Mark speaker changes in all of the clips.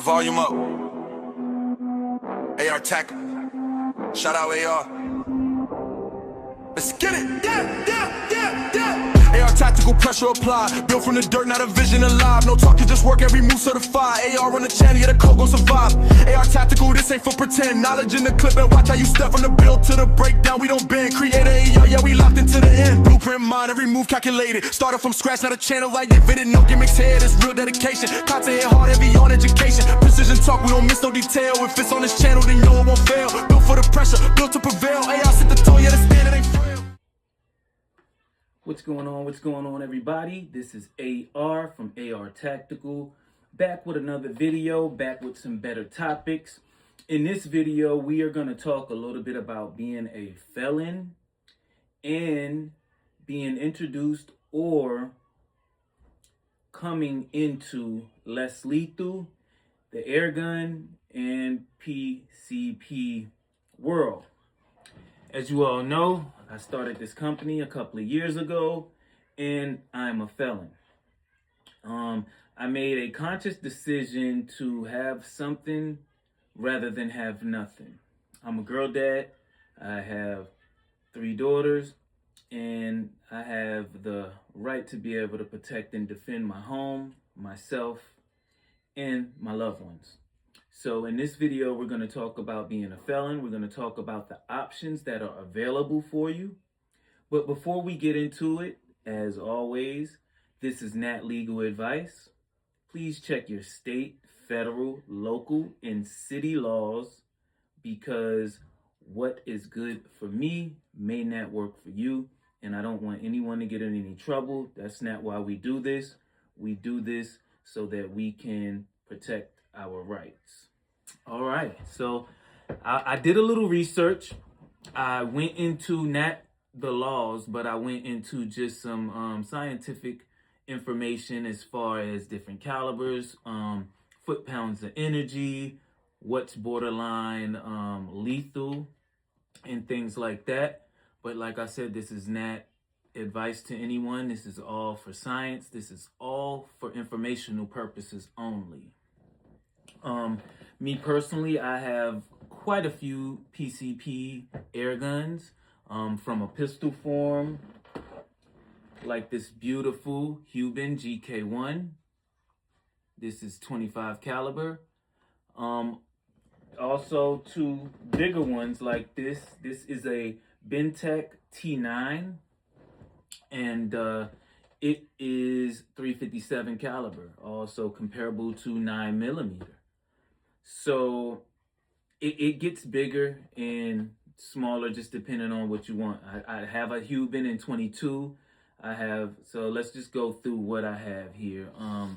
Speaker 1: volume up. AR Tackle. Shout out AR. Let's get it. AR tactical pressure applied. Built from the dirt, not a vision alive. No talking, just work, every move certified. AR on the channel, yeah, the code gon' survive. AR tactical, this ain't for pretend. Knowledge in the clip and watch how you step from the build to the breakdown. We don't bend. Create AR, yeah, we locked into the end. Blueprint mind, every move calculated. Started from scratch, not a channel like invented. No gimmicks here, it's real dedication. Content hit hard, heavy on education. Precision talk, we don't miss no detail. If it's on this channel, then you know it won't fail. Built for the pressure, built to prevail. AR set the tone, yeah, the standard ain't frail.
Speaker 2: What's going on, everybody? This is AR from AR Tactical, back with another video, back with some better topics. In this video, we are going to talk a little bit about being a felon and being introduced or coming into less lethal, the airgun, and PCP world. As you all know, I started this company a couple of years ago, and I'm a felon. I made a conscious decision to have something rather than have nothing. I'm a girl dad. I have 3 daughters, and I have the right to be able to protect and defend my home, myself, and my loved ones. So in this video, we're going to talk about being a felon. We're going to talk about the options that are available for you. But before we get into it, as always, this is not legal advice. Please check your state, federal, local, and city laws, because what is good for me may not work for you. And I don't want anyone to get in any trouble. That's not why we do this. We do this so that we can protect our rights. All right, so I did a little research. I went into not the laws, but I went into just some scientific information as far as different calibers, foot-pounds of energy, what's borderline lethal, and things like that. But like I said, this is not advice to anyone. This is all for science. This is all for informational purposes only. Me personally, I have quite a few PCP air guns, from a pistol form, like this beautiful Cuban GK1. This is 25 caliber. Also 2 bigger ones like this. This is a Bentec T9, and it is 357 caliber, also comparable to 9mm. So it gets bigger and smaller just depending on what you want. I have a Cuban in 22. So let's just go through what I have here. I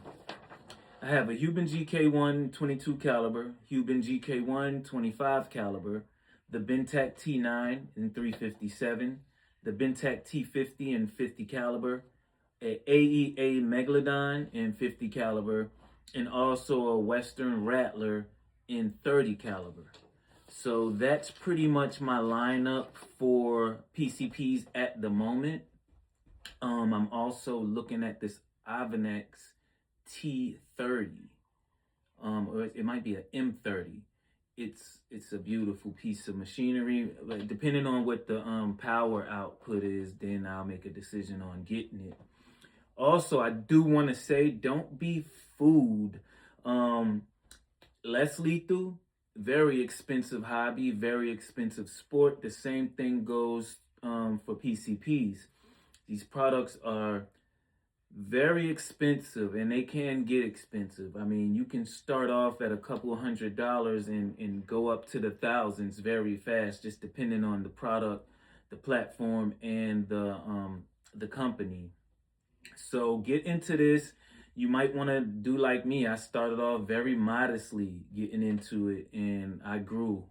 Speaker 2: have a Cuban GK1 22 caliber, Cuban GK1 25 caliber, the Bentec T9 in 357, the Bentec T50 in 50 caliber, a AEA Megalodon in 50 caliber, and also a Western Rattler in 30 caliber. So that's pretty much my lineup for PCPs at the moment. I'm also looking at this Avonex T30, or it might be an M30. It's a beautiful piece of machinery. Like, depending on what the power output is, then I'll make a decision on getting it. Also, I do want to say, don't be fooled. Less lethal, very expensive hobby, very expensive sport. The same thing goes for PCPs. These products are very expensive, and they can get expensive. I mean, you can start off at a couple $100s and go up to the thousands very fast, just depending on the product, the platform, and the company. So get into this. You might want to do like me. I started off very modestly getting into it, and I grew.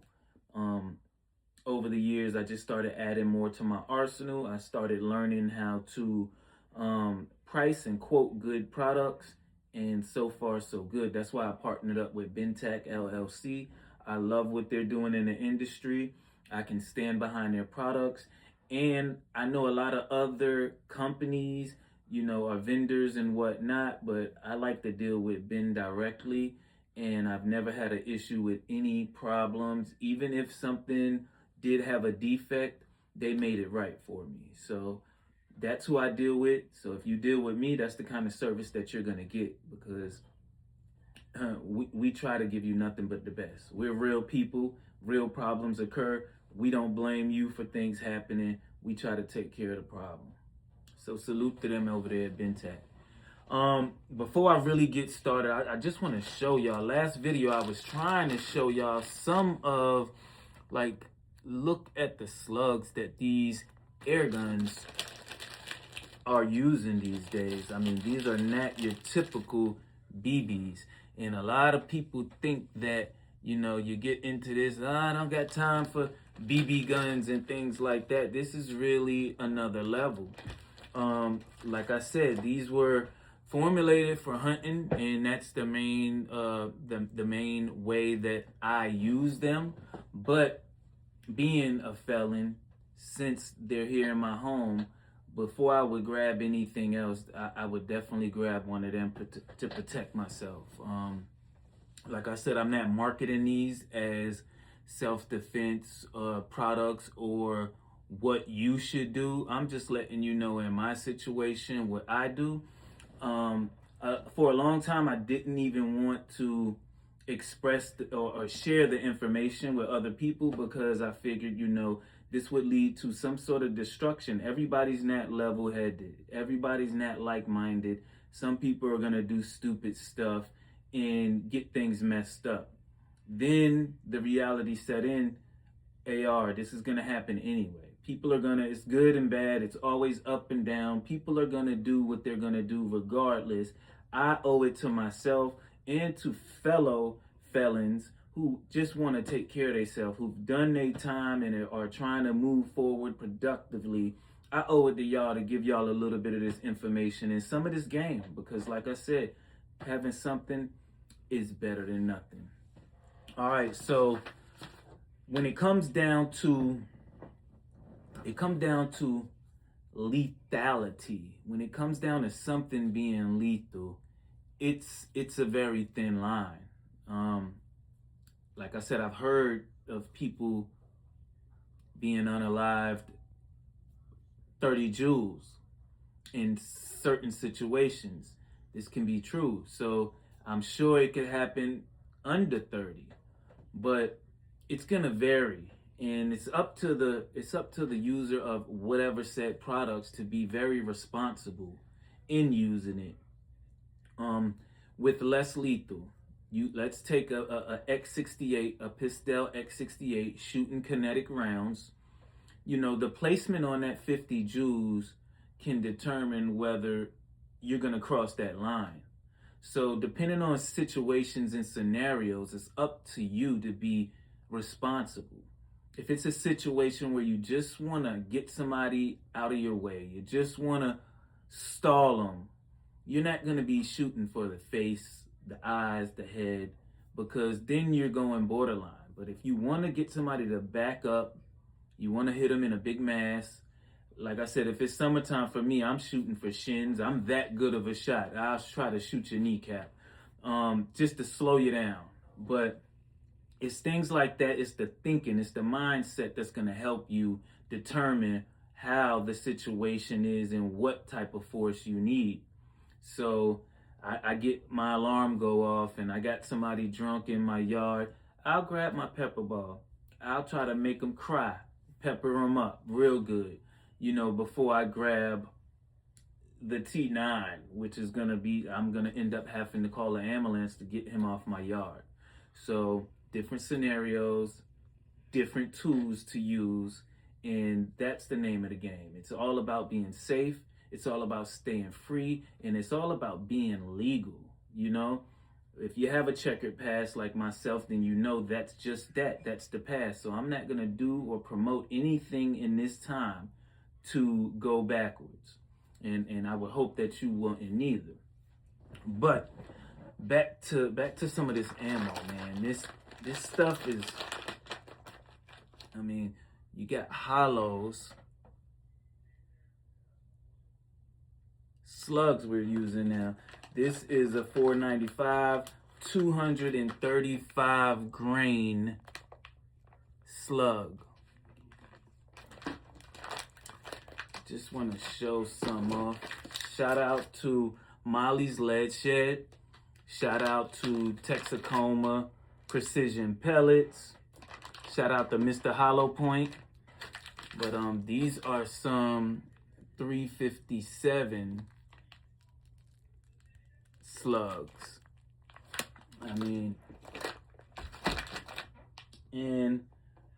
Speaker 2: Over the years, I just started adding more to my arsenal. I started learning how to price and quote good products, and so far so good. That's why I partnered up with Bentec LLC. I love what they're doing in the industry. I can stand behind their products, and I know a lot of other companies, you know, are vendors and whatnot, but I like to deal with Ben directly, and I've never had an issue with any problems. Even if something did have a defect, they made it right for me. So that's who I deal with. So if you deal with me, that's the kind of service that you're gonna get, because we try to give you nothing but the best. We're real people. Real problems occur. We don't blame you for things happening. We try to take care of the problem. So salute to them over there at Bentat. Before I really get started, I just want to show y'all. Last video, I was trying to show y'all some of, like, look at the slugs that these air guns are using these days. I mean, these are not your typical BBs. And a lot of people think that, you know, you get into this, I don't got time for BB guns and things like that. This is really another level. Like I said, these were formulated for hunting, and that's the main the main way that I use them. But being a felon, since they're here in my home, before I would grab anything else, I would definitely grab one of them to protect myself. Like I said, I'm not marketing these as self-defense products or what you should do. I'm just letting you know in my situation what I do. For a long time, I didn't even want to express or share the information with other people, because I figured, you know, this would lead to some sort of destruction. Everybody's not level-headed. Everybody's not like-minded. Some people are going to do stupid stuff and get things messed up. Then the reality set in, this is going to happen anyway. People are going to, it's good and bad. It's always up and down. People are going to do what they're going to do regardless. I owe it to myself and to fellow felons who just want to take care of themselves, who've done their time and are trying to move forward productively. I owe it to y'all to give y'all a little bit of this information and some of this game, because like I said, having something is better than nothing. All right, so when it comes down to lethality, when it comes down to something being lethal, it's a very thin line. Like I said, I've heard of people being unalived 30 joules in certain situations. This can be true. So I'm sure it could happen under 30, but it's gonna vary. And it's up to the user of whatever said products to be very responsible in using it. With less lethal, let's take a X68, a pistol X68 shooting kinetic rounds. You know, the placement on that 50 joules can determine whether you're gonna cross that line. So depending on situations and scenarios, it's up to you to be responsible. If it's a situation where you just want to get somebody out of your way, you just want to stall them, you're not going to be shooting for the face, the eyes, the head, because then you're going borderline. But if you want to get somebody to back up, you want to hit them in a big mass. Like I said, if it's summertime for me, I'm shooting for shins. I'm that good of a shot. I'll try to shoot your kneecap just to slow you down. But it's things like that. It's the thinking, it's the mindset that's going to help you determine how the situation is and what type of force you need. So I get my alarm go off and I got somebody drunk in my yard. I'll grab my pepper ball. I'll try to make them cry, pepper them up real good, you know, before I grab the T9, which is going to be, I'm going to end up having to call an ambulance to get him off my yard. So different scenarios, different tools to use, and that's the name of the game. It's all about being safe, it's all about staying free, and it's all about being legal, you know? If you have a checkered past like myself, then you know that's just that's the past. So I'm not gonna do or promote anything in this time to go backwards. And I would hope that you won't neither. But back to some of this ammo, man. This stuff is, I mean, you got hollows. Slugs we're using now. This is a 495 235 grain slug. Just want to show some off. Shout out to Molly's Lead Shed. Shout out to Texacoma Precision Pellets. Shout out to Mr. Hollow Point. But these are some 357 slugs. I mean, and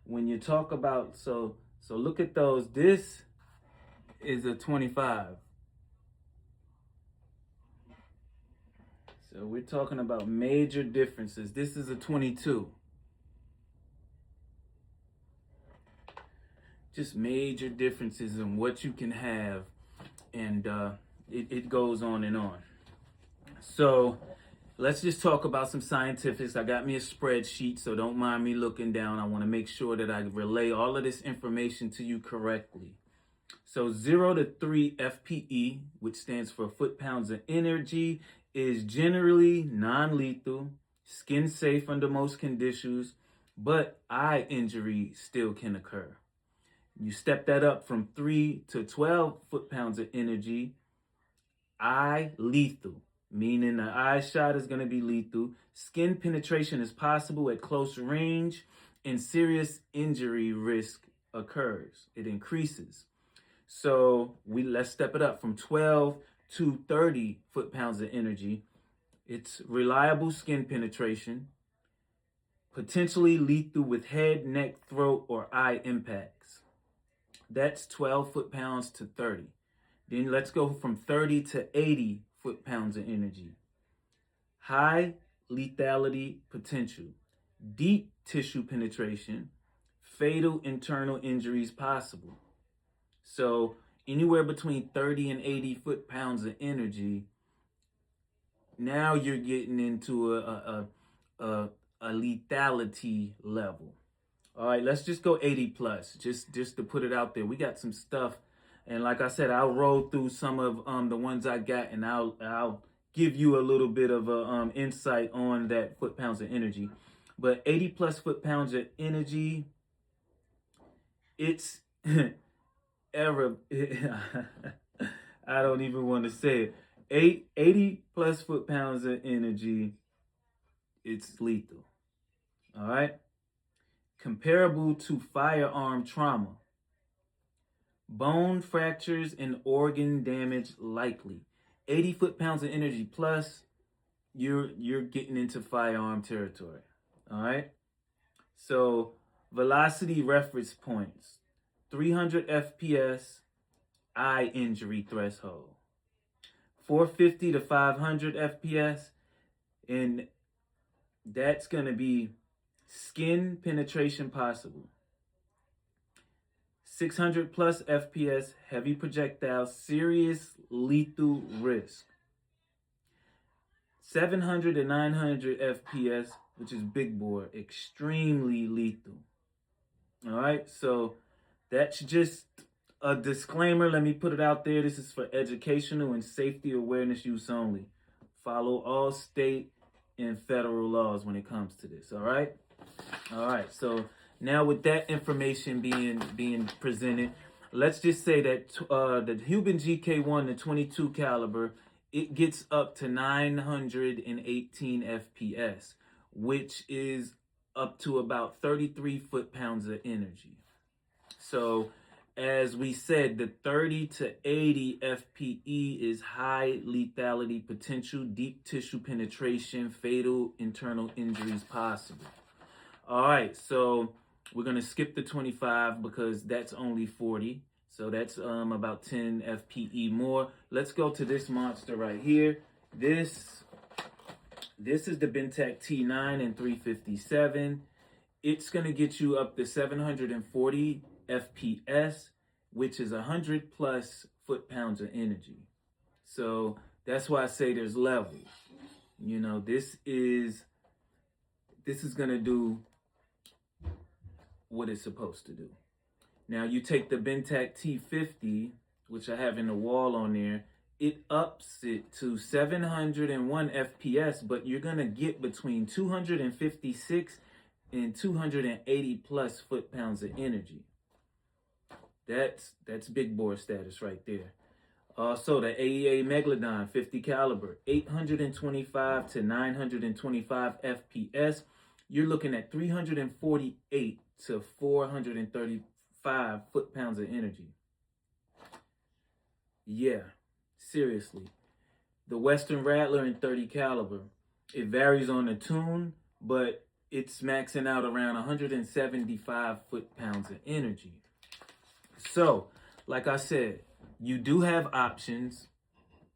Speaker 2: when you talk about, so look at those. This is a 25. So we're talking about major differences. This is a 22. Just major differences in what you can have, and it goes on and on. So let's just talk about some scientifics. I got me a spreadsheet, so don't mind me looking down. I want to make sure that I relay all of this information to you correctly. So 0 to 3 FPE, which stands for foot-pounds of energy, is generally non-lethal, skin safe under most conditions, but eye injury still can occur. You step that up from 3 to 12 foot-pounds of energy, eye lethal, meaning the eye shot is going to be lethal. Skin penetration is possible at close range, and serious injury risk occurs. It increases. So let's step it up from 12 to 30 foot-pounds of energy. It's reliable skin penetration, potentially lethal with head, neck, throat, or eye impacts. That's 12 foot-pounds to 30. Then let's go from 30 to 80 foot-pounds of energy. High lethality potential, deep tissue penetration, fatal internal injuries possible. So anywhere between 30 and 80 foot-pounds of energy, now you're getting into a lethality level. All right, let's just go 80 plus, just to put it out there. We got some stuff, and like I said, I'll roll through some of the ones I got, and I'll give you a little bit of a insight on that foot-pounds of energy. But 80 plus foot-pounds of energy, it's I don't even want to say it. 80 plus foot-pounds of energy, it's lethal. All right. Comparable to firearm trauma. Bone fractures and organ damage likely. 80 foot-pounds of energy plus, you're getting into firearm territory. All right. So velocity reference points, 300 FPS, eye injury threshold, 450 to 500 FPS, and that's gonna be skin penetration possible. 600 plus FPS, heavy projectiles, serious lethal risk. 700 to 900 FPS, which is big bore, extremely lethal. All right, so that's just a disclaimer. Let me put it out there. This is for educational and safety awareness use only. Follow all state and federal laws when it comes to this, all right? All right, so now with that information being presented, let's just say that the Cuban GK1, the 22 caliber, it gets up to 918 FPS, which is up to about 33 foot-pounds of energy. So as we said, the 30 to 80 FPE is high lethality potential, deep tissue penetration, fatal internal injuries possible. All right, so we're going to skip the 25 because that's only 40. So that's about 10 FPE more. Let's go to this monster right here. This is the Bentec T9 and 357. It's going to get you up to 740 FPS, which is 100 plus foot-pounds of energy. So that's why I say there's levels. You know, this is going to do what it's supposed to do. Now you take the Bentec T50, which I have in the wall on there, it ups it to 701 FPS, but you're gonna get between 256 and 280 plus foot-pounds of energy. That's big bore status right there. Also, the AEA Megalodon 50 caliber, 825 to 925 FPS. You're looking at 348 to 435 foot-pounds of energy. Yeah, seriously. The Western Rattler in 30 caliber, it varies on the tune, but it's maxing out around 175 foot-pounds of energy. So, like I said, you do have options.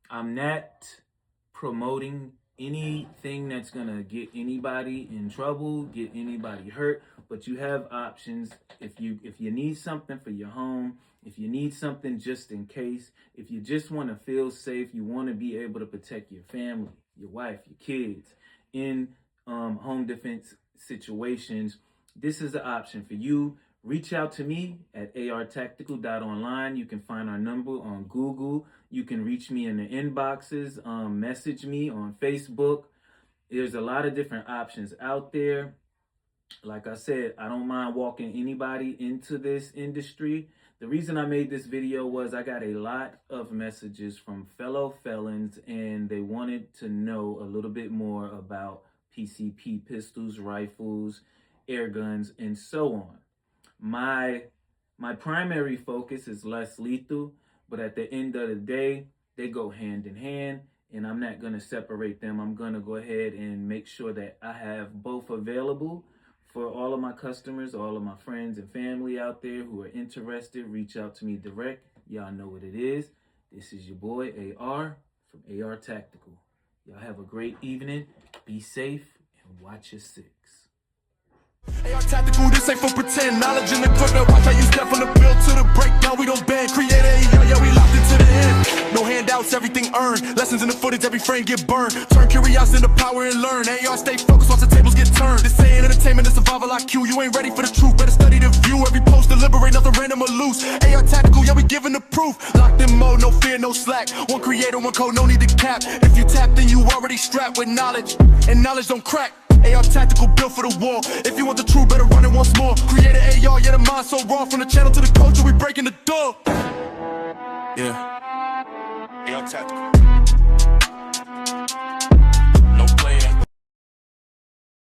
Speaker 2: I'm not promoting anything that's gonna get anybody in trouble, get anybody hurt, but you have options. If you need something for your home, if you need something just in case, if you just want to feel safe, you want to be able to protect your family, your wife, your kids in home defense situations, this is the option for you. Reach out to me at ARTactical.online. You can find our number on Google. You can reach me in the inboxes, message me on Facebook. There's a lot of different options out there. Like I said, I don't mind walking anybody into this industry. The reason I made this video was I got a lot of messages from fellow felons, and they wanted to know a little bit more about PCP pistols, rifles, air guns, and so on. My primary focus is less lethal, but at the end of the day, they go hand in hand, and I'm not going to separate them. I'm going to go ahead and make sure that I have both available for all of my customers, all of my friends and family out there who are interested. Reach out to me direct. Y'all know what it is. This is your boy AR from AR Tactical. Y'all have a great evening. Be safe and watch your six.
Speaker 1: ARTactical, this ain't for pretend. Knowledge and equipment, watch how you step from the build to the breakdown. We don't bend, create AR, yeah, we locked into the end. No handouts, everything earned. Lessons in the footage, every frame get burned. Turn curiosity into power and learn. AR stay focused once the tables get turned. This ain't entertainment, it's survival IQ. You ain't ready for the truth, better study the view. Every post deliberate, nothing random or loose. ARTactical, yeah, we giving the proof. Locked in mode, no fear, no slack. One creator, one code, no need to cap. If you tap, then you already strapped with knowledge, and knowledge don't crack. ARTactical built for the war. If you want the truth, better run it once more. Create an AR, yeah, the mind so raw. From the channel to the culture, we breaking the door. Yeah. ARTactical.